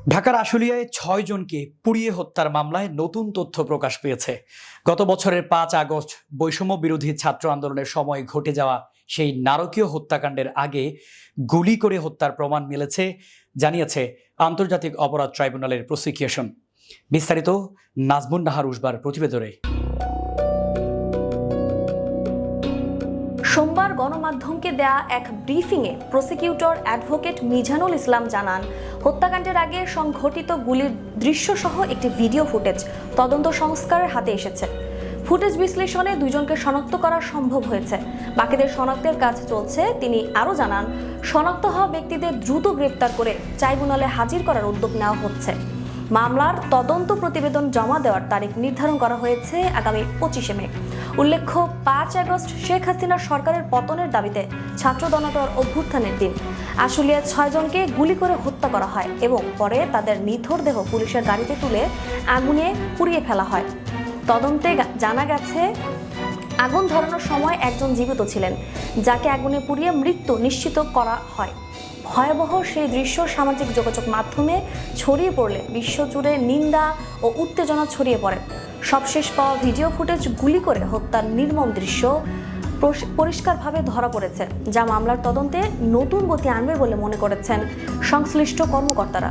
ঢাকার আশুলিয়ায় ৬ জনকে পুড়িয়ে হত্যার মামলায় নতুন তথ্য প্রকাশ পেয়েছে। গত বছরের ৫ আগস্ট বৈষম্য বিরোধী ছাত্র আন্দোলনের সময় ঘটে যাওয়া সেই নারকীয় হত্যাকাণ্ডের আগে গুলি করে হত্যার প্রমাণ মিলেছে, জানিয়েছে আন্তর্জাতিক অপরাধ ট্রাইব্যুনালের প্রসিকিউশন। বিস্তারিত নাজমুন নাহার উসবার প্রতিবেদনে। সোমবার গণমাধ্যমকে দেয়া এক ব্রিফিংয়ে প্রসিকিউটর অ্যাডভোকেট মিজানুল ইসলাম জানান, হত্যাকাণ্ডের আগে সংঘটিত গুলির দৃশ্যসহ একটি ভিডিও ফুটেজ তদন্ত সংস্কারের হাতে এসেছে। ফুটেজ বিশ্লেষণে দুইজনকে শনাক্ত করা সম্ভব হয়েছে, বাকিদের শনাক্তের কাজ চলছে। তিনি আরও জানান, শনাক্ত হওয়া ব্যক্তিদের দ্রুত গ্রেপ্তার করে ট্রাইব্যুনালে হাজির করার উদ্যোগ নেওয়া হচ্ছে। মামলার তদন্ত প্রতিবেদন জমা দেওয়ার তারিখ নির্ধারণ করা হয়েছে আগামী ২৫শে মে। উল্লেখ্য, ৫ আগস্ট শেখ হাসিনার সরকারের পতনের দাবিতে ছাত্র জনতার অভ্যুত্থানের দিন আশুলিয়ায় ৬ জনকে গুলি করে হত্যা করা হয় এবং পরে তাদের নিথর দেহ পুলিশের গাড়িতে তুলে আগুনে পুড়িয়ে ফেলা হয়। তদন্তে জানা গেছে, আগুন ধরানোর সময় একজন জীবিত ছিলেন, যাকে আগুনে পুড়িয়ে মৃত্যু নিশ্চিত করা হয়। ভয়াবহ সেই দৃশ্য সামাজিক যোগাযোগ মাধ্যমে ছড়িয়ে পড়লে বিশ্বজুড়ে নিন্দা ও উত্তেজনা ছড়িয়ে পড়ে। সবশেষ পাওয়া ভিডিও ফুটেজ গুলি করে হত্যার নির্মম দৃশ্য পরিষ্কারভাবে ধরা পড়েছে, যা মামলার তদন্তে নতুন গতি আনবে বলে মনে করেছেন সংশ্লিষ্ট কর্মকর্তারা।